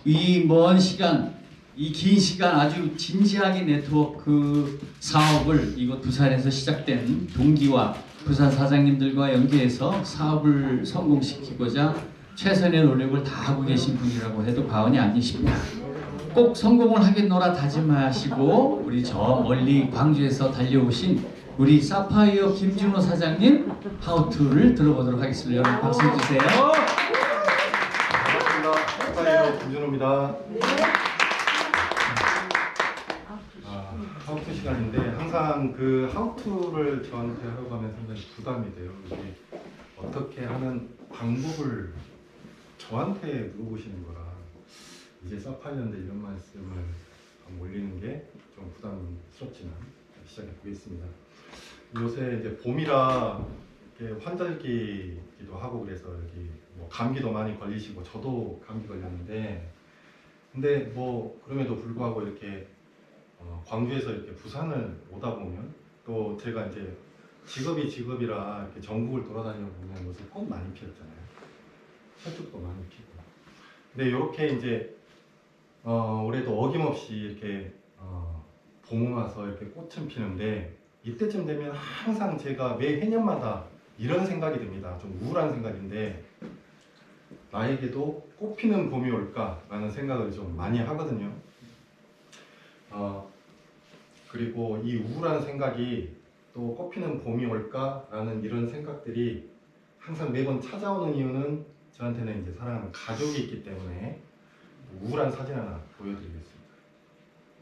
이 먼 시간, 이 긴 시간 아주 진지하게 네트워크 사업을 이곳 부산에서 시작된 동기와 부산 사장님들과 연계해서 사업을 성공시키고자 최선의 노력을 다하고 계신 분이라고 해도 과언이 아니십니다. 꼭 성공을 하겠노라 다짐하시고 우리 저 멀리 광주에서 달려오신 우리 사파이어 김준호 사장님 하우투를 들어보도록 하겠습니다. 여러분 박수 주세요. 반갑습니다. 사파이어 김준호입니다. 하우투 시간인데 항상 그 하우투를 저한테 하려고 하면 상당히 부담이 돼요. 이게 어떻게 하는 방법을 저한테 물어보시는 거라 이제 사파이어인데 이런 말씀을 올리는 게 좀 부담스럽지만 시작해 보겠습니다. 요새 이제 봄이라 환절기기도 하고 그래서 여기 뭐 감기도 많이 걸리시고 저도 감기 걸렸는데 근데 뭐 그럼에도 불구하고 이렇게 광주에서 이렇게 부산을 오다 보면 또 제가 이제 직업이라 이렇게 전국을 돌아다녀 보면 요새 꽃 많이 피었잖아요. 철쭉도 많이 피고. 근데 이렇게 이제 올해도 어김없이 이렇게 봄 와서 이렇게 꽃은 피는데 이때쯤 되면 항상 제가 매 해년마다 이런 생각이 듭니다. 좀 우울한 생각인데 나에게도 꽃피는 봄이 올까라는 생각을 좀 많이 하거든요. 그리고 이 우울한 생각이 또 꽃피는 봄이 올까라는 이런 생각들이 항상 매번 찾아오는 이유는 저한테는 이제 사랑하는 가족이 있기 때문에 우울한 사진 하나 보여드리겠습니다.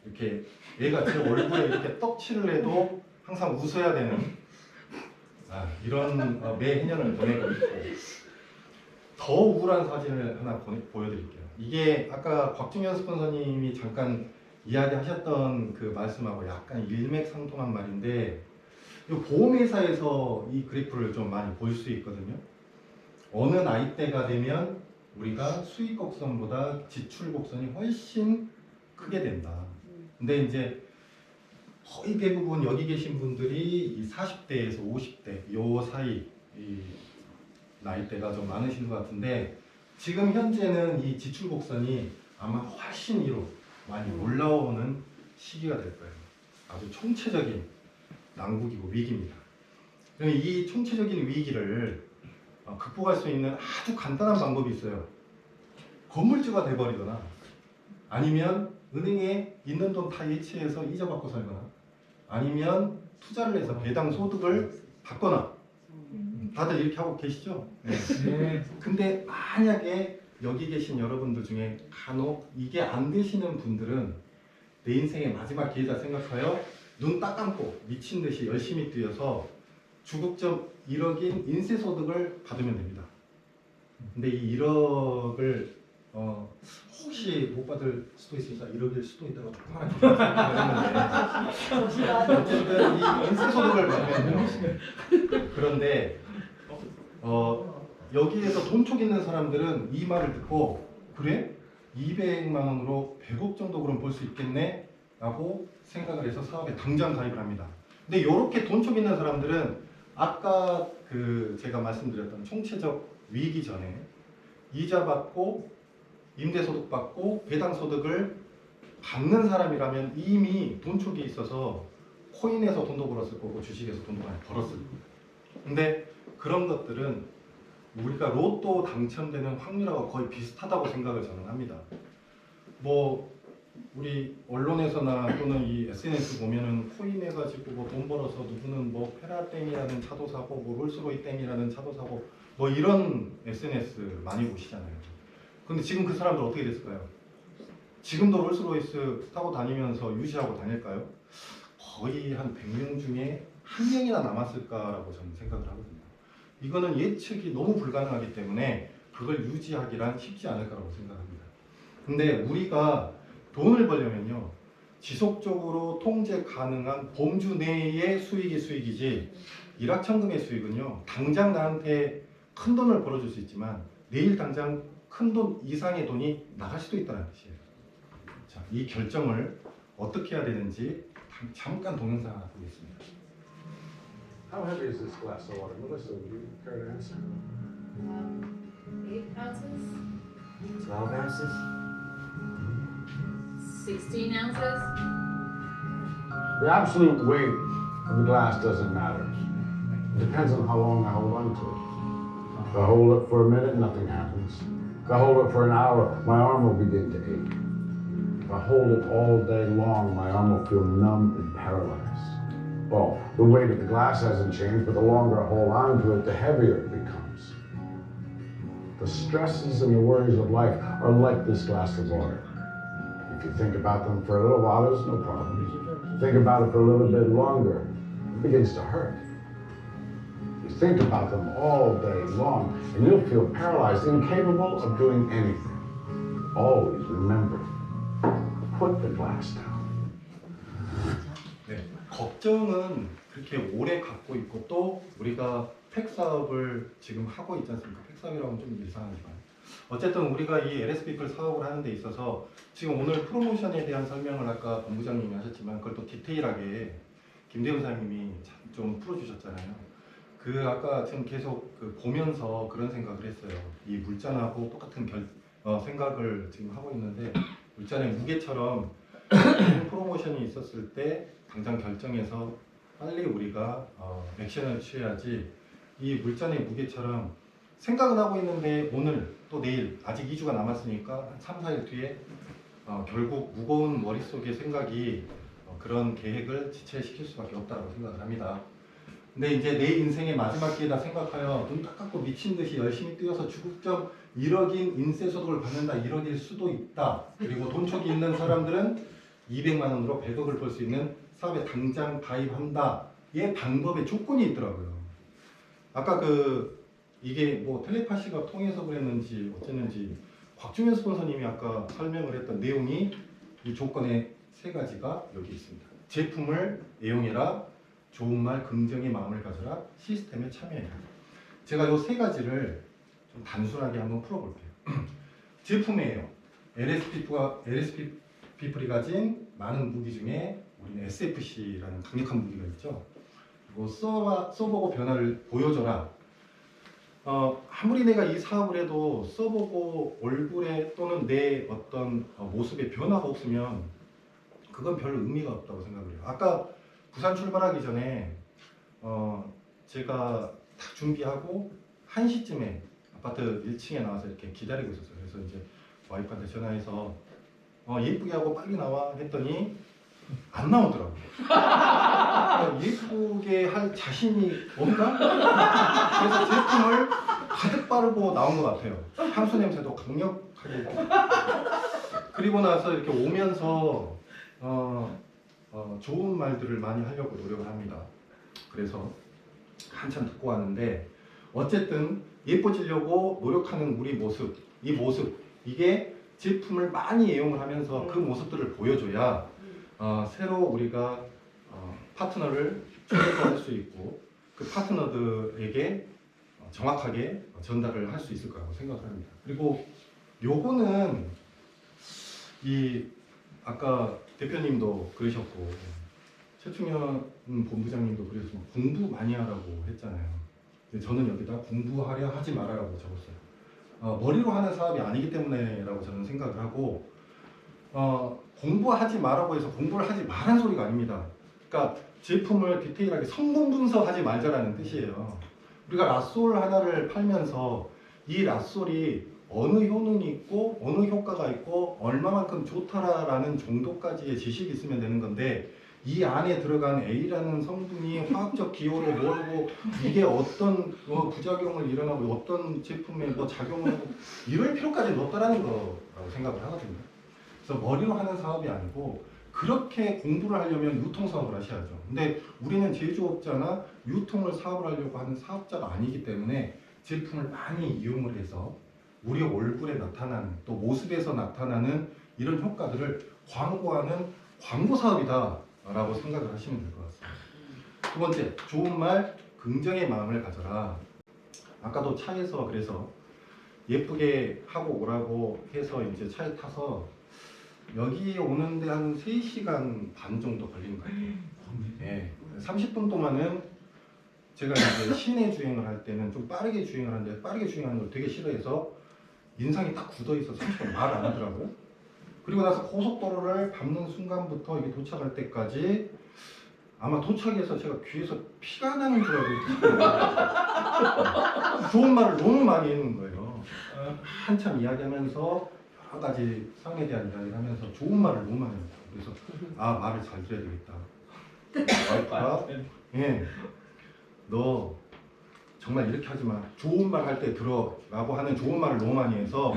이렇게 얘가 제 얼굴에 이렇게 떡칠을 해도 항상 웃어야 되는 이런 매 해년을 보내고 있고 더 우울한 사진을 하나 보여드릴게요. 이게 아까 곽중현 스폰서님이 잠깐 이야기하셨던 그 말씀하고 약간 일맥상통한 말인데 이 보험회사에서 이 그래프를 좀 많이 볼 수 있거든요. 어느 나이대가 되면 우리가 수익 곡선보다 지출 곡선이 훨씬 크게 된다. 근데 이제 거의 대부분 여기 계신 분들이 이 40대에서 50대 요 사이 이 나이대가 좀 많으신 것 같은데 지금 현재는 이 지출 곡선이 아마 훨씬 위로 많이 올라오는 시기가 될 거예요. 아주 총체적인 난국이고 위기입니다. 그럼 이 총체적인 위기를 극복할 수 있는 아주 간단한 방법이 있어요. 건물주가 돼버리거나 아니면 은행에 있는 돈 다 예치해서 이자 받고 살거나 아니면 투자를 해서 배당 소득을 받거나 다들 이렇게 하고 계시죠? 네. 근데 만약에 여기 계신 여러분들 중에 간혹 이게 안 되시는 분들은 내 인생의 마지막 기회다 생각하여 눈 딱 감고 미친 듯이 열심히 뛰어서 주국점 1억인 인세소득을 받으면 됩니다. 근데 이 1억을 혹시 못 받을 수도 있으니까 1억일 수도 있다고 조그맣게 생각했는데 어쨌든 이 인세소득을 받으면 돼요. 그런데 여기에서 돈촉 있는 사람들은 이 말을 듣고 그래? 200만 원으로 100억 정도 그럼 벌 수 있겠네? 라고 생각을 해서 사업에 당장 가입을 합니다. 근데 이렇게 돈촉 있는 사람들은 아까 그 제가 말씀드렸던 총체적 위기 전에 이자 받고 임대소득 받고 배당소득을 받는 사람이라면 이미 돈촉이 있어서 코인에서 돈도 벌었을 거고 주식에서 돈도 많이 벌었을 거예요. 근데 그런 것들은 우리가 로또 당첨되는 확률하고 거의 비슷하다고 생각을 저는 합니다. 뭐 우리 언론에서나 또는 이 SNS 보면은 코인 해가지고 뭐 돈 벌어서 누구는 뭐 페라땡이라는 차도 사고 뭐 롤스로이땡이라는 차도 사고 뭐 이런 SNS 많이 보시잖아요. 근데 지금 그 사람들 어떻게 됐을까요? 지금도 롤스로이스 타고 다니면서 유지하고 다닐까요? 거의 한 100명 중에 한 명이나 남았을까라고 저는 생각을 하거든요. 이거는 예측이 너무 불가능하기 때문에 그걸 유지하기란 쉽지 않을 거라고 생각합니다. 근데 우리가 돈을 벌려면요 지속적으로 통제 가능한 범주 내의 수익이 수익이지 일확천금의 수익은요 당장 나한테 큰 돈을 벌어줄 수 있지만 내일 당장 큰 돈 이상의 돈이 나갈 수도 있다는 뜻이에요. 자, 이 결정을 어떻게 해야 되는지 잠깐 동영상 하나 보겠습니다. How heavy is this glass of water? Melissa, would you care to answer? 8 ounces. 12 ounces? 16 ounces? The absolute weight of the glass doesn't matter. It depends on how long I hold on to it. If I hold it for a minute, nothing happens. If I hold it for an hour, my arm will begin to ache. If I hold it all day long, my arm will feel numb and paralyzed. Well, the weight of the glass hasn't changed, but the longer I hold on to it, the heavier it becomes. The stresses and the worries of life are like this glass of water. If you think about them for a little while, there's no problem. Think about it for a little bit longer, it begins to hurt. You think about them all day long, and you'll feel paralyzed, incapable of doing anything. Always remember, put the glass down. 네, 걱정은 그렇게 오래 갖고 있고 또 우리가 팩 사업을 지금 하고 있지 않습니까? 팩 사업이라고 하면 좀 이상하지만 어쨌든 우리가 이 LSP플 사업을 하는 데 있어서 지금 오늘 프로모션에 대한 설명을 아까 본부장님이 하셨지만 그걸 또 디테일하게 김대훈 사장님이 좀 풀어주셨잖아요. 그 아까 지금 계속 그 보면서 그런 생각을 했어요. 이 물잔하고 똑같은 생각을 지금 하고 있는데 물잔의 무게처럼 프로모션이 있었을 때 당장 결정해서 빨리 우리가 액션을 취해야지 이 물잔의 무게처럼 생각은 하고 있는데 오늘 또 내일 아직 2주가 남았으니까 한 3, 4일 뒤에 결국 무거운 머릿속의 생각이 그런 계획을 지체시킬 수밖에 없다고 생각을 합니다. 근데 이제 내 인생의 마지막 기회다 생각하여 눈 딱 감고 미친 듯이 열심히 뛰어서 주국점 1억인 인세 소득을 받는다 1억일 수도 있다. 그리고 돈촉이 있는 사람들은 200만 원으로 100억을 벌 수 있는 사업에 당장 가입한다의 방법의 조건이 있더라고요. 아까 이게 뭐 텔레파시가 통해서 그랬는지 어쨌는지 곽중현 스폰서님이 아까 설명을 했던 내용이 이 조건의 3가지가 여기 있습니다. 제품을 애용해라, 좋은 말, 긍정의 마음을 가져라, 시스템에 참여해라. 제가 이 3가지를 좀 단순하게 한번 풀어볼게요. 제품의 애용. LSP플이 가진 많은 무기 중에 우리는 SFC라는 강력한 무기가 있죠. 그리고 써보고 변화를 보여줘라. 아무리 내가 이 사업을 해도 써보고 얼굴에 또는 내 어떤 모습에 변화가 없으면 그건 별 의미가 없다고 생각을 해요. 아까 부산 출발하기 전에 제가 다 준비하고 1시쯤에 아파트 1층에 나와서 이렇게 기다리고 있었어요. 그래서 이제 와이프한테 전화해서 예쁘게 하고 빨리 나와 했더니 안 나오더라고요. 예쁘게 할 자신이 없나? 그래서 제품을 가득 바르고 나온 것 같아요. 향수 냄새도 강력하게. 그리고 나서 이렇게 오면서 좋은 말들을 많이 하려고 노력을 합니다. 그래서 한참 듣고 왔는데 어쨌든 예뻐지려고 노력하는 우리 모습, 이 모습 이게 제품을 많이 애용을 하면서 그 모습들을 보여줘야 새로 우리가 파트너를 초대할 수 있고 그 파트너들에게 정확하게 전달을 할 수 있을 거라고 생각을 합니다. 그리고 요거는 아까 대표님도 그러셨고 최충현 본부장님도 그래서 공부 많이 하라고 했잖아요. 근데 저는 여기다 공부하려 하지 말아라고 적었어요. 머리로 하는 사업이 아니기 때문에라고 저는 생각을 하고 공부하지 말라고 해서 공부를 하지 말라는 소리가 아닙니다. 그러니까 제품을 디테일하게 성분 분석하지 말자라는 뜻이에요. 우리가 랏솔 하나를 팔면서 이 랏솔이 어느 효능이 있고 어느 효과가 있고 얼마만큼 좋다라는 정도까지의 지식이 있으면 되는 건데 이 안에 들어간 A라는 성분이 화학적 기호로 모르고 이게 어떤 부작용을 일어나고 어떤 제품에 뭐 작용을 하고 이럴 필요까지 없다라는 거라고 생각을 하거든요. 그래서 머리로 하는 사업이 아니고 그렇게 공부를 하려면 유통 사업을 하셔야죠. 근데 우리는 제조업자나 유통을 사업을 하려고 하는 사업자가 아니기 때문에 제품을 많이 이용을 해서 우리 얼굴에 나타나는 또 모습에서 나타나는 이런 효과들을 광고하는 광고 사업이다 라고 생각을 하시면 될 것 같습니다. 두 번째, 좋은 말, 긍정의 마음을 가져라. 아까도 차에서 그래서 예쁘게 하고 오라고 해서 이제 차에 타서 여기 오는데 한 3시간 반 정도 걸린 것 같아요. 네, 30분 동안은 제가 이제 시내 주행을 할 때는 좀 빠르게 주행을 하는데 빠르게 주행하는 걸 되게 싫어해서 인상이 딱 굳어 있어서 30분 말 안 하더라고요. 그리고 나서 고속도로를 밟는 순간부터 이게 도착할 때까지 아마 도착해서 제가 귀에서 피가 나는 줄 알고 좋은 말을 너무 많이 했는 거예요. 한참 이야기하면서 여러 가지 상에 대한 이야기를 하면서 좋은 말을 너무 많이 했어요. 그래서 아, 말을 잘 들어야 되겠다. 와이프가 너 정말 이렇게 하지 마. 좋은 말 할 때 들어 라고 하는 좋은 말을 너무 많이 해서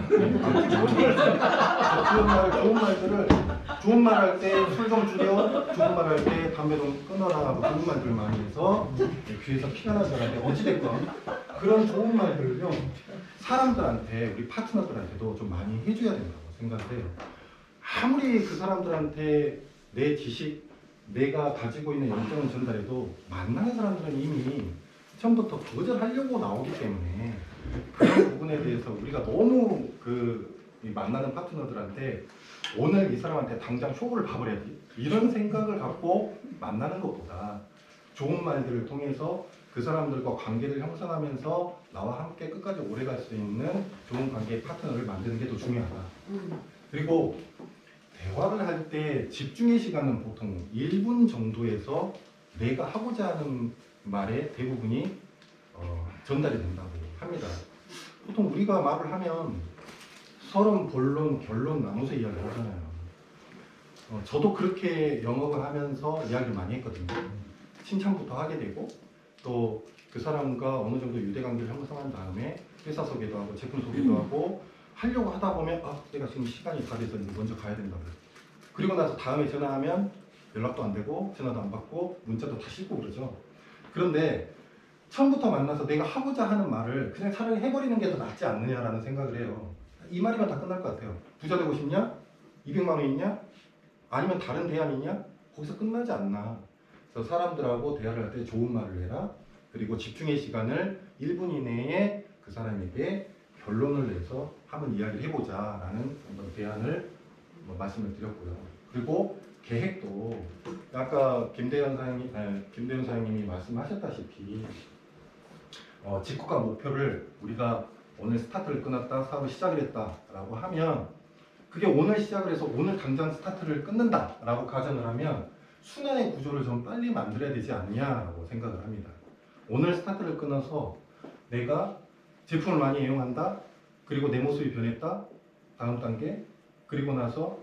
좋은 말 할 때 술 좀 줄여, 좋은 말 할 때 담배 좀 끊어라 하고 좋은 말들을 많이 해서 귀에서 피가 나서 하는데 어찌됐건 그런 좋은 말들을요 사람들한테, 우리 파트너들한테도 좀 많이 해줘야 된다고 생각해요. 아무리 그 사람들한테 내 지식, 내가 가지고 있는 영적을 전달해도 만나는 사람들은 이미 처음부터 거절하려고 나오기 때문에 그런 부분에 대해서 우리가 너무 이 만나는 파트너들한테 오늘 이 사람한테 당장 쇼를 봐버려야지 이런 생각을 갖고 만나는 것보다 좋은 말들을 통해서 그 사람들과 관계를 형성하면서 나와 함께 끝까지 오래 갈 수 있는 좋은 관계의 파트너를 만드는 게 더 중요하다. 그리고 대화를 할 때 집중의 시간은 보통 1분 정도에서 내가 하고자 하는 말의 대부분이 전달이 된다고 합니다. 보통 우리가 말을 하면 서론, 본론, 결론 나눠서 이야기를 하잖아요. 저도 그렇게 영업을 하면서 이야기를 많이 했거든요. 칭찬부터 하게 되고 또 그 사람과 어느 정도 유대관계를 형성한 다음에 회사 소개도 하고 제품 소개도 하고 하려고 하다 보면 아, 내가 지금 시간이 다 돼서 이제 먼저 가야 된다 그래. 그리고 나서 다음에 전화하면 연락도 안 되고 전화도 안 받고 문자도 다 씹고 그러죠. 그런데 처음부터 만나서 내가 하고자 하는 말을 그냥 차라리 해버리는 게 더 낫지 않느냐라는 생각을 해요. 이 말이면 다 끝날 것 같아요. 부자 되고 싶냐? 200만 원 있냐? 아니면 다른 대안 있냐? 거기서 끝나지 않나. 그래서 사람들하고 대화를 할 때 좋은 말을 해라. 그리고 집중의 시간을 1분 이내에 그 사람에게 결론을 내서 한번 이야기를 해보자라는 어떤 대안을 말씀을 드렸고요. 그리고 계획도 아까 김대현 사장님이 말씀하셨다시피 직국과 목표를 우리가 오늘 스타트를 끊었다, 사업을 시작을 했다라고 하면 그게 오늘 시작을 해서 오늘 당장 스타트를 끊는다라고 가정을 하면 순환의 구조를 좀 빨리 만들어야 되지 않냐라고 생각을 합니다. 오늘 스타트를 끊어서 내가 제품을 많이 이용한다, 그리고 내 모습이 변했다, 다음 단계, 그리고 나서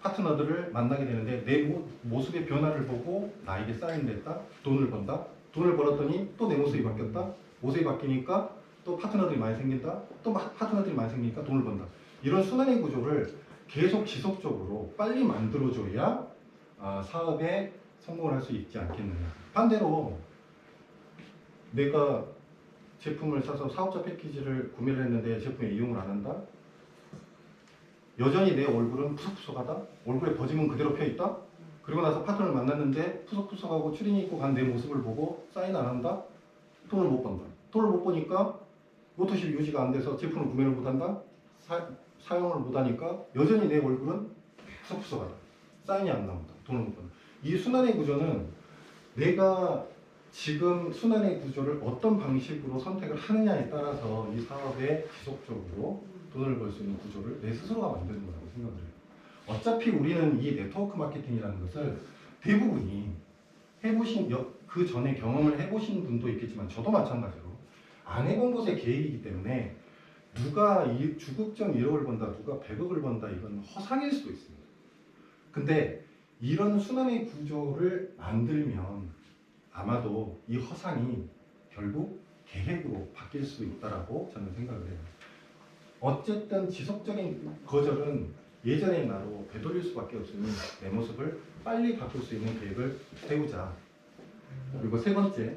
파트너들을 만나게 되는데 내 모습의 변화를 보고 나에게 사인됐다, 돈을 번다, 돈을 벌었더니 또 내 모습이 바뀌었다, 모습이 바뀌니까 또 파트너들이 많이 생긴다, 또 파트너들이 많이 생기니까 돈을 번다. 이런 순환의 구조를 계속 지속적으로 빨리 만들어줘야 사업에 성공을 할 수 있지 않겠느냐. 반대로 내가 제품을 사서 사업자 패키지를 구매를 했는데 제품에 이용을 안 한다? 여전히 내 얼굴은 푸석푸석하다? 얼굴에 버짐은 그대로 펴있다? 그리고 나서 파트너를 만났는데 푸석푸석하고 추리닝 입고 간 내 모습을 보고 사인 안 한다? 돈을 못 번다. 돈을 못 버니까 모토십 유지가 안 돼서 제품을 구매를 못 한다? 사용을 못 하니까 여전히 내 얼굴은 푸석푸석하다. 사인이 안 나온다. 돈을 못 번다. 이 순환의 구조는 내가 지금 순환의 구조를 어떤 방식으로 선택을 하느냐에 따라서 이 사업에 지속적으로 돈을 벌 수 있는 구조를 내 스스로가 만드는 거라고 생각을 해요. 어차피 우리는 이 네트워크 마케팅이라는 것을 대부분이 해보신, 그 전에 경험을 해보신 분도 있겠지만 저도 마찬가지로 안 해본 것의 계획이기 때문에 누가 주급점 1억을 번다, 누가 100억을 번다, 이건 허상일 수도 있습니다. 근데 이런 순환의 구조를 만들면 아마도 이 허상이 결국 계획으로 바뀔 수 있다라고 저는 생각을 해요. 어쨌든 지속적인 거절은 예전의 나로 되돌릴 수밖에 없으니 내 모습을 빨리 바꿀 수 있는 계획을 세우자. 그리고 세 번째,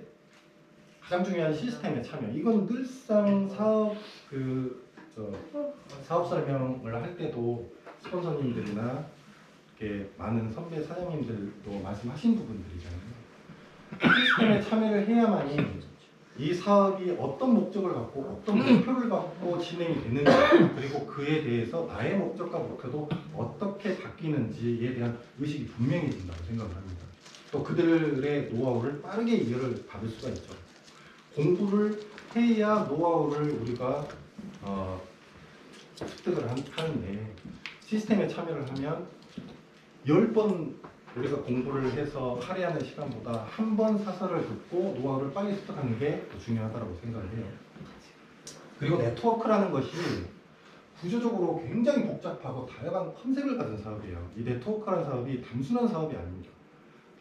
가장 중요한 시스템의 참여. 이건 늘상 사업 설명을 할 때도 스폰서님들이나 이렇게 많은 선배 사장님들도 말씀하신 부분들이잖아요. 시스템에 참여를 해야만이 이 사업이 어떤 목적을 갖고 어떤 목표를 갖고 진행이 되는지, 그리고 그에 대해서 나의 목적과 목표도 어떻게 바뀌는지에 대한 의식이 분명해진다고 생각을 합니다. 또 그들의 노하우를 빠르게 이해를 받을 수가 있죠. 공부를 해야 노하우를 우리가 습득을 하는데 시스템에 참여를 하면 10번 우리가 공부를 해서 할애하는 시간보다 한 번 사설을 듣고 노하우를 빨리 습득하는 게 더 중요하다고 생각을 해요. 그리고 네트워크라는 것이 구조적으로 굉장히 복잡하고 다양한 컨셉을 가진 사업이에요. 이 네트워크라는 사업이 단순한 사업이 아닙니다.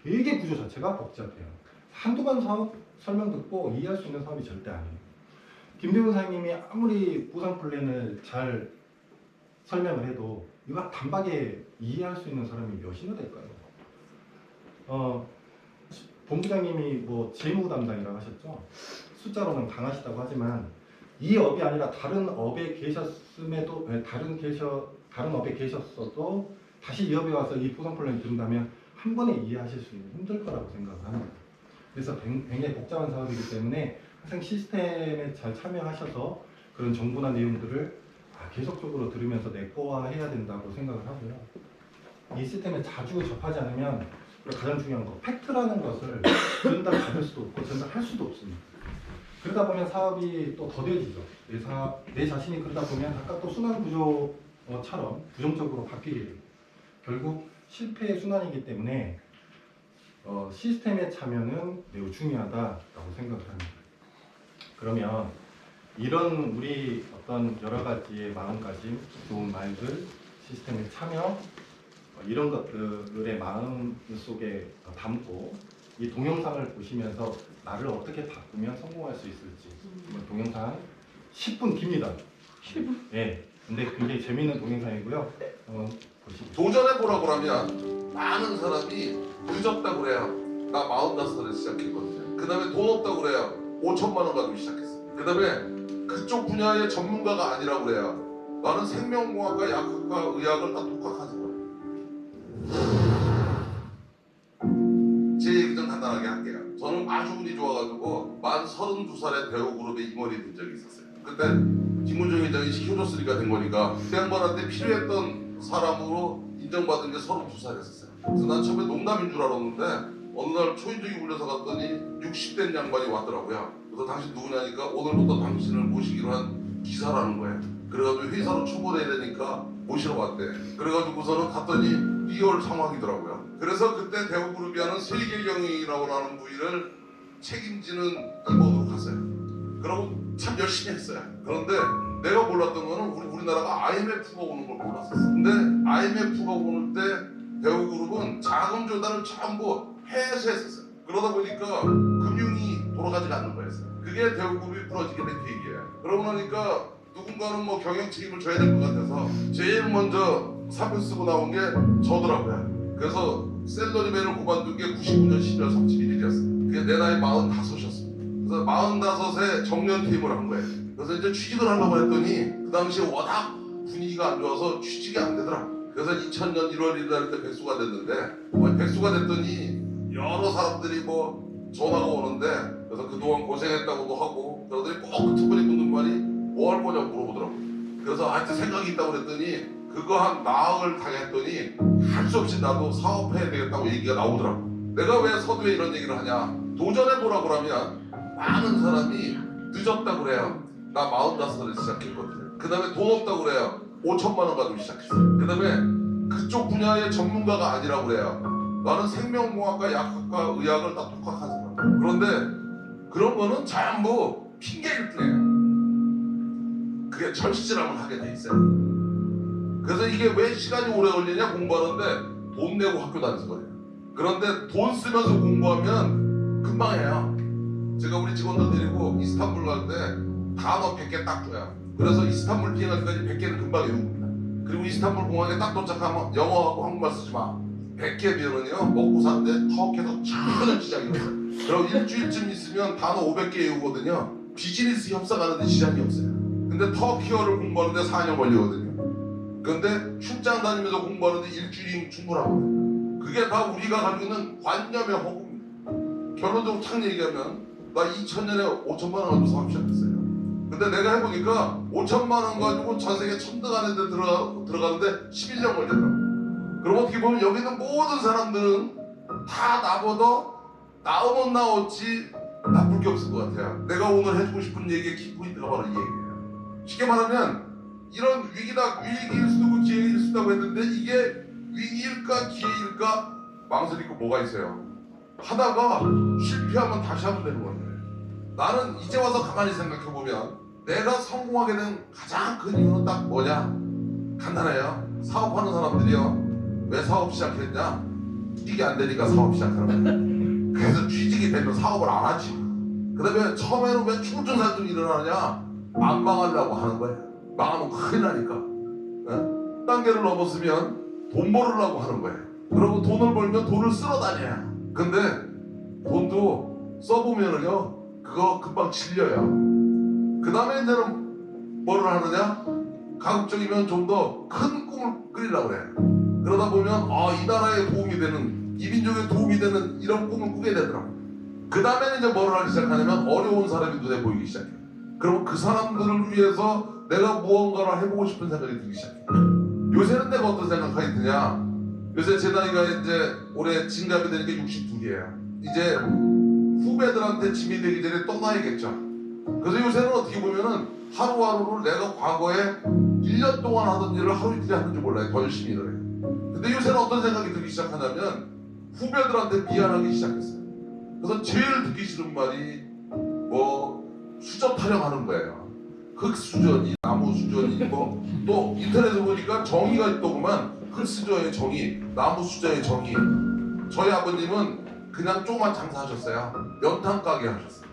되게 구조 자체가 복잡해요. 한두 번 사업 설명 듣고 이해할 수 있는 사업이 절대 아니에요. 김대훈 사장님이 아무리 보상 플랜을 잘 설명을 해도 이거 단박에 이해할 수 있는 사람이 몇이나 될까요? 본부장님이 뭐 재무 담당이라고 하셨죠? 숫자로는 강하시다고 하지만 이 업이 아니라 다른 업에 계셨음에도 다른 업에 계셨어도 다시 이 업에 와서 이 보상 플랜을 들은다면 한 번에 이해하실 수 있는 힘들 거라고 생각을 합니다. 그래서 굉장히 복잡한 사업이기 때문에 항상 시스템에 잘 참여하셔서 그런 정보나 내용들을 계속적으로 들으면서 내포화해야 된다고 생각을 하고요. 이 시스템에 자주 접하지 않으면 가장 중요한 거 팩트라는 것을 전달받을 수도 없고 전달할 수도 없습니다. 그러다 보면 사업이 또 더뎌지죠. 내 자신이 그러다 보면 아까 또 순환 구조처럼 부정적으로 바뀌게 돼요. 결국 실패의 순환이기 때문에 시스템의 참여는 매우 중요하다라고 생각을 합니다. 그러면 이런 우리 어떤 여러 가지의 마음가짐, 좋은 말들, 시스템의 참여 이런 것들의 마음 속에 담고 이 동영상을 보시면서 나를 어떻게 바꾸면 성공할 수 있을지 동영상 10분 깁니다. 10분? 네. 근데 굉장히 재미있는 동영상이고요. 보시죠. 도전해보라고 하면 많은 사람이 늦었다고 그래요. 나 45살에 시작했거든요. 그 다음에 돈 없다고 그래요. 5천만 원 가지고 시작했어요. 그 다음에 그쪽 분야의 전문가가 아니라고 그래요. 나는 생명공학과 약학과 의학을 다 독학하는 거예요. 제 얘기 좀 간단하게 할게요. 저는 아주 운이 좋아가지고 만 32살에 대우그룹에 임원이 된 적이 있었어요. 그때 김문정 회장이 시켜줬으니까 된 거니까 그 양반한테 필요했던 사람으로 인정받은 게 32살이었어요. 그래서 난 처음에 농담인 줄 알았는데 어느 날 초인종이 울려서 갔더니 60된 양반이 왔더라고요. 그래서 당신 누구냐니까 오늘부터 당신을 모시기로 한 기사라는 거예요. 그래가지고 회사로 출근해야 되니까 모시러 왔대. 그래가지고서는 갔더니 리얼 상황이더라고요. 그래서 그때 대우그룹이 하는 세계경영이라고 하는 부위를 책임지는 임원으로 갔어요. 그러고 참 열심히 했어요. 그런데 내가 몰랐던 거는 우리나라가 IMF가 오는 걸 몰랐었어. 근데 IMF가 오는 때 대우그룹은 자금 조달을 전부 해외에서 했었어요. 그러다 보니까 금융이 돌아가지가 않는 거였어요. 그게 대우그룹이 부러지게 된 계기예요. 그러고 나니까 누군가는 뭐 경영 책임을 져야 될 것 같아서 제일 먼저 사표 쓰고 나온 게 저더라고요. 그래서 셀러리맨을 그만둔 게 99년 12월 31일이었어요. 그게 내 나이 45이었어요. 그래서 45에 정년퇴임을 한 거예요. 그래서 이제 취직을 하려고 했더니 그 당시에 워낙 분위기가 안 좋아서 취직이 안 되더라고요. 그래서 2000년 1월 1일 날 때 백수가 됐는데 백수가 됐더니 여러 사람들이 뭐 전화가 오는데 그래서 그동안 고생했다고도 하고 그러더니 꼭 그분이 묻는 말이 뭐 할 거냐고 물어보더라고요. 그래서 하여튼 생각이 있다고 그랬더니 그거 한 나흘 당했더니 할 수 없이 나도 사업해야 되겠다고 얘기가 나오더라고. 내가 왜 서두에 이런 얘기를 하냐. 도전해보라고 하면 많은 사람이 늦었다고 그래요. 나 45살에 시작했거든요. 그 다음에 돈 없다고 그래요. 5천만 원 가지고 시작했어요. 그 다음에 그쪽 분야의 전문가가 아니라고 그래요. 나는 생명공학과 약학과 의학을 다 독학하는 거예요. 그런데 그런 거는 전부 핑계일 뿐이에요. 그게 절실함을 하게 돼 있어요. 그래서 이게 왜 시간이 오래 걸리냐 공부하는데 돈 내고 학교 다니는 거예요. 그런데 돈 쓰면서 공부하면 금방 해요. 제가 우리 직원들 데리고 이스탄불 갈 때 단어 100개 딱 줘요. 그래서 이스탄불 비행할 때까지 100개는 금방 외우는 겁니다. 그리고 이스탄불 공항에 딱 도착하면 영어하고 한국말 쓰지 마. 100개 비면은요 먹고 사는데 터키에서 전혀 지장이 없어요. 그럼 일주일쯤 있으면 단어 500개 외우거든요. 비즈니스 협상하는데 지장이 없어요. 근데 터키어를 공부하는데 4년 걸리거든요. 그런데 출장 다니면서 공부하는데 일주일이면 충분하거든요. 그게 다 우리가 가지고 있는 관념의 허구입니다. 결론적으로 탁 얘기하면 나 2000년에 5천만 원 가지고 사업 시작했어요. 근데 내가 해보니까 5천만 원 가지고 전 세계 천등 안에 들어가는데 11년 걸리더라고요. 그럼 어떻게 보면 여기 있는 모든 사람들은 다 나보다 나오면 나왔지 나쁠 게 없을 것 같아요. 내가 오늘 해주고 싶은 얘기의 키포인트가 바로 이 얘기예요. 쉽게 말하면 이런 위기일 수도 있고 기회일 수도 있다고 했는데 이게 위기일까 기회일까 망설이고 뭐가 있어요. 하다가 실패하면 다시 하면 되는 거예요. 나는 이제 와서 가만히 생각해보면 내가 성공하게 된 가장 큰 이유는 딱 뭐냐? 간단해요. 사업하는 사람들이요, 왜 사업 시작했냐? 이게 안 되니까 사업 시작하는 거예요. 그래서 취직이 되면 사업을 안 하지. 그 다음에 처음에는 왜 충전살도 일어나느냐? 안 망하려고 하는 거예요. 망하면 큰일 나니까. 어? 단계를 넘었으면 돈 벌으려고 하는 거예요. 그리고 돈을 벌면 돈을 쓸어 다녀야. 근데 돈도 써보면은요, 그거 금방 질려요. 그 다음에 이제는 뭐를 하느냐? 가급적이면 좀 더 큰 꿈을 꾸리려고 그래. 그러다 보면 이 나라에 도움이 되는, 이 민족에 도움이 되는 이런 꿈을 꾸게 되더라고. 그 다음에는 이제 뭐를 하기 시작하냐면 어려운 사람이 눈에 보이기 시작해. 그러면 그 사람들을 위해서 내가 무언가를 해보고 싶은 생각이 들기 시작해. 요새는 내가 어떤 생각이 드냐? 요새 제 나이가 이제 올해 진갑이 되니까 62개예요. 이제 후배들한테 짐이 되기 전에 떠나야겠죠. 그래서 요새는 어떻게 보면은 하루하루를 내가 과거에 1년 동안 하던 일을 하루 이틀에 하는 줄 몰라요. 더 열심히 일을 해요. 근데 요새는 어떤 생각이 들기 시작하냐면 후배들한테 미안하기 시작했어요. 그래서 제일 듣기 싫은 말이 수저 타령하는 거예요. 흙수저니 나무수저니 또 인터넷에 보니까 정의가 있더구만. 흙수저의 정의, 나무수저의 정의. 저희 아버님은 그냥 조그만 장사하셨어요. 연탄 가게 하셨어요.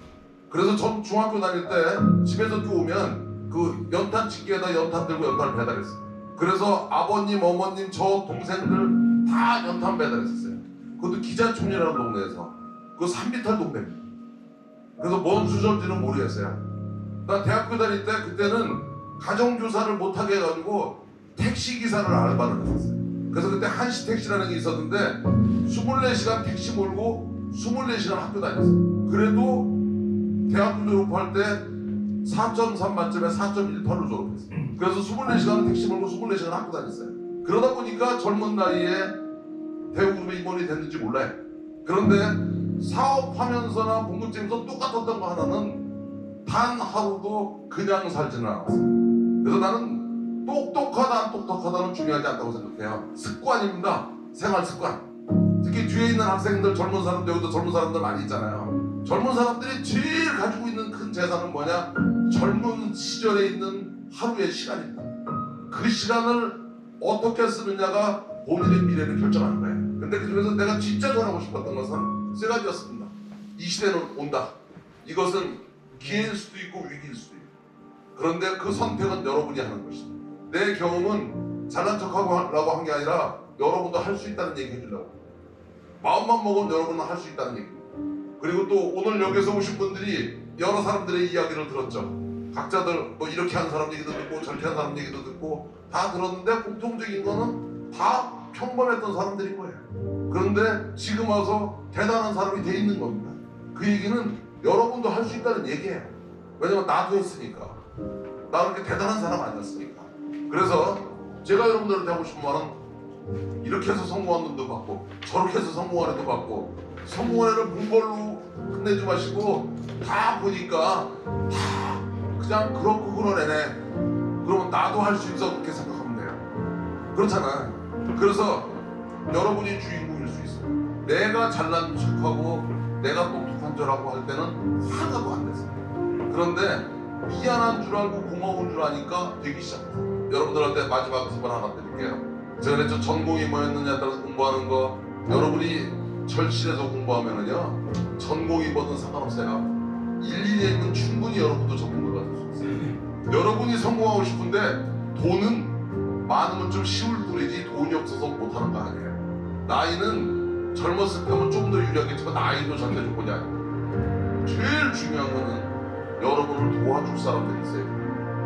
그래서 전 중학교 다닐 때 집에서 오면 그 연탄 집게에다 연탄 들고 연탄을 배달했어요. 그래서 아버님, 어머님, 저 동생들 다 연탄 배달했었어요. 그것도 기자촌이라는 동네에서. 그 3미터 동네입니다. 그래서 뭔 수저인지는 모르겠어요. 나 대학교 다닐 때 그때는 가정교사를 못하게 해가지고 택시기사를 알바를 했었어요. 그래서 그때 한시택시라는 게 있었는데 24시간 택시 몰고 24시간 학교 다녔어요. 그래도 대학교 졸업할 때 4.3 만점에 4.18로 졸업했어요. 그래서 24시간 택시 몰고 24시간 학교 다녔어요. 그러다 보니까 젊은 나이에 대우그룹의 임원이 됐는지 몰라요. 그런데 사업하면서나 봉급쟁이면서 똑같았던 거 하나는 단 하루도 그냥 살지는 않았어요. 그래서 나는 똑똑하다 안 똑똑하다는 중요하지 않다고 생각해요. 습관입니다. 생활 습관. 특히 뒤에 있는 학생들, 젊은 사람들, 여기도 젊은 사람들 많이 있잖아요. 젊은 사람들이 제일 가지고 있는 큰 재산은 뭐냐? 젊은 시절에 있는 하루의 시간입니다. 그 시간을 어떻게 쓰느냐가 본인의 미래를 결정하는 거예요. 근데 그 중에서 내가 진짜 전하고 싶었던 것은 세 가지였습니다. 이 시대는 온다. 이것은 기회일 수도 있고 위기일 수도 있고. 그런데 그 선택은 여러분이 하는 것이다. 내 경험은 잘난 척하고 하려고 한 게 아니라 여러분도 할 수 있다는 얘기 해주려고. 마음만 먹으면 여러분은 할 수 있다는 얘기. 그리고 또 오늘 여기서 오신 분들이 여러 사람들의 이야기를 들었죠. 각자들 이렇게 한 사람 얘기도 듣고 저렇게 한 사람 얘기도 듣고 다 들었는데 공통적인 거는 다 평범했던 사람들인 거예요. 그런데 지금 와서 대단한 사람이 돼 있는 겁니다. 그 얘기는 여러분도 할 수 있다는 얘기예요. 왜냐면 나도 했으니까. 나 그렇게 대단한 사람 아니었으니까. 그래서 제가 여러분들한테 하고 싶은 말은 이렇게 해서 성공한 놈도 받고 저렇게 해서 성공한 애도 받고 성공한 애를 본 걸로 끝내지 마시고 다 보니까 다 그냥 그렇고 그런 애네. 그러면 나도 할 수 있어 그렇게 생각하면 돼요. 그렇잖아요. 그래서 여러분이 주인공일 수 있어요. 내가 잘난 척하고 내가 똑똑한 줄알고 할 때는 하나도 안 됐어요. 그런데 미안한 줄 알고 고마운 줄 아니까 되기 시작해요. 여러분들한테 마지막 팁을 하나 드릴게요. 제가 그랬죠. 전공이 뭐였느냐에 따라서 공부하는 거. 여러분이 절실해서 공부하면은요, 전공이 뭐든 상관없어요. 일일이면 충분히 여러분도 전문가가 될 수 있어요. 여러분이 성공하고 싶은데 돈은 많으면 좀 쉬울 뿐이지 돈이 없어서 못하는 거 아니에요. 나이는 젊었을 때면 좀 더 유리하겠지만 나이도 절대 조건이 아니에요. 제일 중요한 거는 여러분을 도와줄 사람들이 있어요.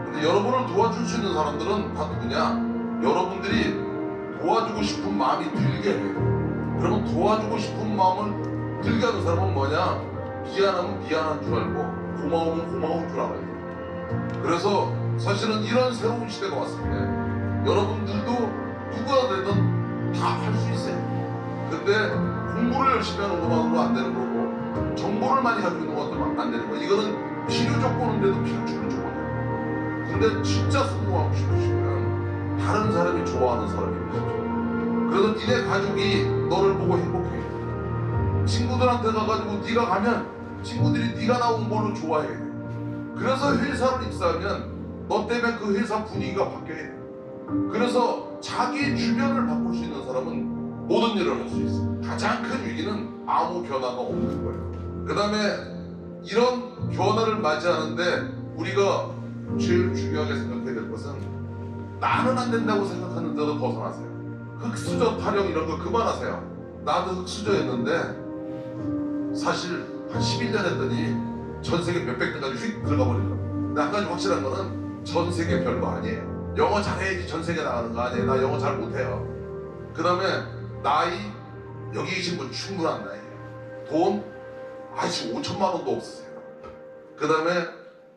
근데 여러분을 도와줄 수 있는 사람들은 다 누구냐? 여러분들이 도와주고 싶은 마음이 들게 해요. 그러면 도와주고 싶은 마음을 들게 하는 사람은 뭐냐? 미안하면 미안한 줄 알고 고마우면 고마운 줄 알아요. 그래서 사실은 이런 새로운 시대가 왔을 때 여러분들도 누구나 되든 다 할 수 있어요. 근데 공부를 열심히 하는 것만으로 안 되는 거고 정보를 많이 가지고 있는 것도 안 되는 거예요. 이거는 필요 조건인데도 필요 주는 조건이에요. 근데 진짜 성공하고 싶으시면 다른 사람이 좋아하는 사람이 되십시오. 그래서 니네 가족이 너를 보고 행복해. 친구들한테 가가지고 네가 가면 친구들이 네가 나온 걸로 좋아해. 그래서 회사를 입사하면 너 때문에 그 회사 분위기가 바뀌어야 돼. 그래서 자기 주변을 바꿀 수 있는 사람은 모든 일을 할 수 있어. 가장 큰 위기는 아무 변화가 없는 거예요. 그 다음에 이런 변화를 맞이하는데 우리가 제일 중요하게 생각해야 될 것은 나는 안 된다고 생각하는 데도 벗어나세요. 흑수저 타령 이런 거 그만하세요. 나도 흑수저였는데 사실 한 11년 했더니 전 세계 몇백 등까지 휙 들어가 버리더라고요. 근데 한 가지 확실한 거는 전 세계 별거 아니에요. 영어 잘해야지 전 세계 나가는 거 아니에요. 나 영어 잘 못해요. 그 다음에 나이, 여기 계신 분 충분한 나이에요. 돈 아직 5천만 원도 없으세요. 그 다음에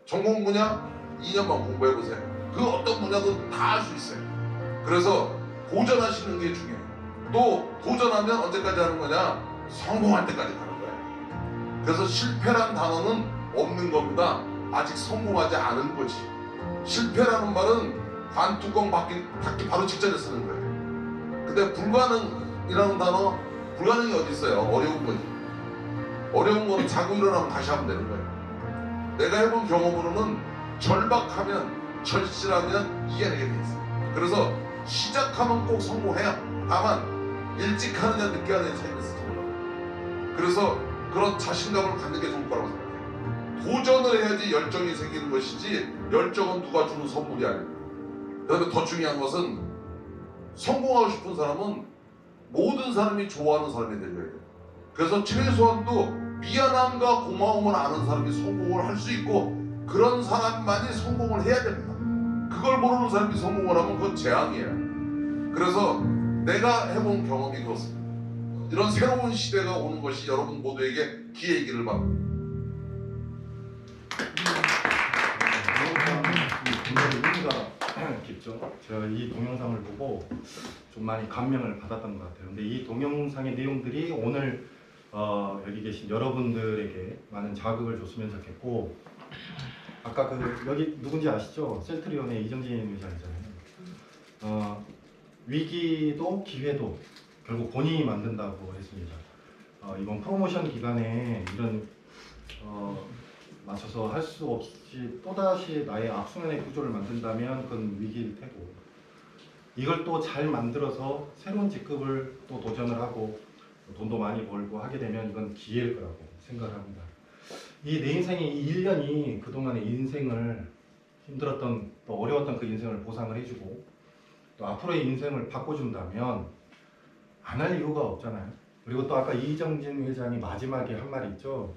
전공 분야 2년만 공부해보세요. 그 어떤 분야든 다 할 수 있어요. 그래서 도전하시는 게 중요해요. 또 도전하면 언제까지 하는 거냐? 성공할 때까지 가는 거예요. 그래서 실패란 단어는 없는 겁니다. 아직 성공하지 않은 거지. 실패라는 말은 관뚜껑 닫기 바로 직전에 쓰는 거예요. 근데 불가능이라는 단어, 불가능이 어디 있어요? 어려운 거지. 어려운 거는 자고 일어나면 다시 하면 되는 거예요. 내가 해본 경험으로는 절박하면, 절실하면 이겨내게 돼 있어요. 그래서 시작하면 꼭 성공해요. 다만 일찍 하느냐 늦게 하느냐 차이가 있어요. 그래서 그런 자신감을 갖는 게 좋을 거라고 생각해요. 도전을 해야지 열정이 생기는 것이지 열정은 누가 주는 선물이 아닙니다. 그 다음에 더 중요한 것은 성공하고 싶은 사람은 모든 사람이 좋아하는 사람이 되어야 돼요. 그래서 최소한도 미안함과 고마움을 아는 사람이 성공을 할 수 있고 그런 사람만이 성공을 해야 됩니다. 그걸 모르는 사람이 성공을 하면 그건 재앙이에요. 그래서 내가 해본 경험이 그렇습니다. 이런 새로운 시대가 오는 것이 여러분 모두에게 기회이기를 바랍니다. 굉장히 의미가 깊죠. 제가 이 동영상을 보고 좀 많이 감명을 받았던 것 같아요. 근데 이 동영상의 내용들이 오늘 여기 계신 여러분들에게 많은 자극을 줬으면 좋겠고, 아까 그 여기 누군지 아시죠? 셀트리온의 이정진 의장이잖아요. 위기도 기회도 결국 본인이 만든다고 했습니다. 이번 프로모션 기간에 이런 맞춰서 할 수 없이 또다시 나의 악순환의 구조를 만든다면 그건 위기일 테고, 이걸 또 잘 만들어서 새로운 직급을 또 도전을 하고 돈도 많이 벌고 하게 되면 이건 기회일 거라고 생각을 합니다. 이 내 인생의 이 1년이 그동안의 인생을 힘들었던 또 어려웠던 그 인생을 보상을 해주고 또 앞으로의 인생을 바꿔준다면 안 할 이유가 없잖아요. 그리고 또 아까 이정진 회장이 마지막에 한 말이 있죠.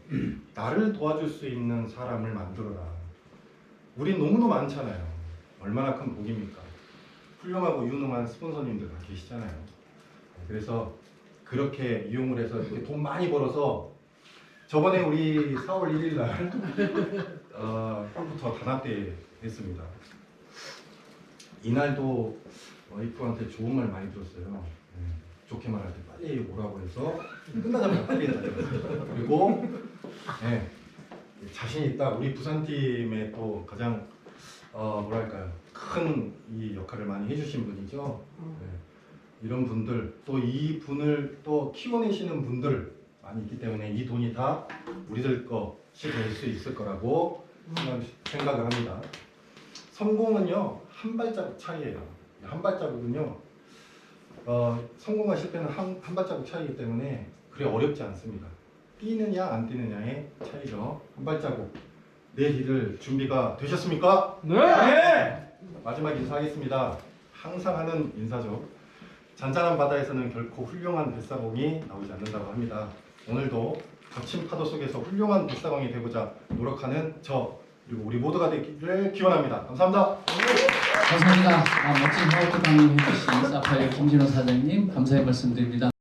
나를 도와줄 수 있는 사람을 만들어라. 우린 너무도 많잖아요. 얼마나 큰 복입니까? 훌륭하고 유능한 스폰서님들 다 계시잖아요. 그래서 그렇게 이용을 해서 이렇게 돈 많이 벌어서 저번에 우리 4월 1일 날 컴퓨터 단합대 했습니다. 이날도 와이프한테 좋은 말 많이 들었어요. 좋게 말할 때 빨리 오라고 해서 끝나자마자 빨리 달려갔어요. 그리고 자신 있다. 우리 부산팀의 또 가장 뭐랄까요, 큰 이 역할을 많이 해주신 분이죠. 이런 분들 또 이 분을 또 키워내시는 분들 많이 있기 때문에 이 돈이 다 우리들 것이 될 수 있을 거라고 생각을 합니다. 성공은요 한 발자국 차이예요. 한 발자국은요 성공과 실패는 한 발자국 차이이기 때문에 그래 어렵지 않습니다. 뛰느냐 안 뛰느냐의 차이죠. 한 발자국 내디딜 준비가 되셨습니까? 네! 마지막 인사하겠습니다. 항상 하는 인사죠. 잔잔한 바다에서는 결코 훌륭한 뱃사공이 나오지 않는다고 합니다. 오늘도 거친 파도 속에서 훌륭한 뱃사공이 되고자 노력하는 저 그리고 우리 모두가 되기를 기원합니다. 감사합니다. 감사합니다. 멋진 하우트 강의 해주신 사파이어 김진호 사장님 감사의 말씀드립니다.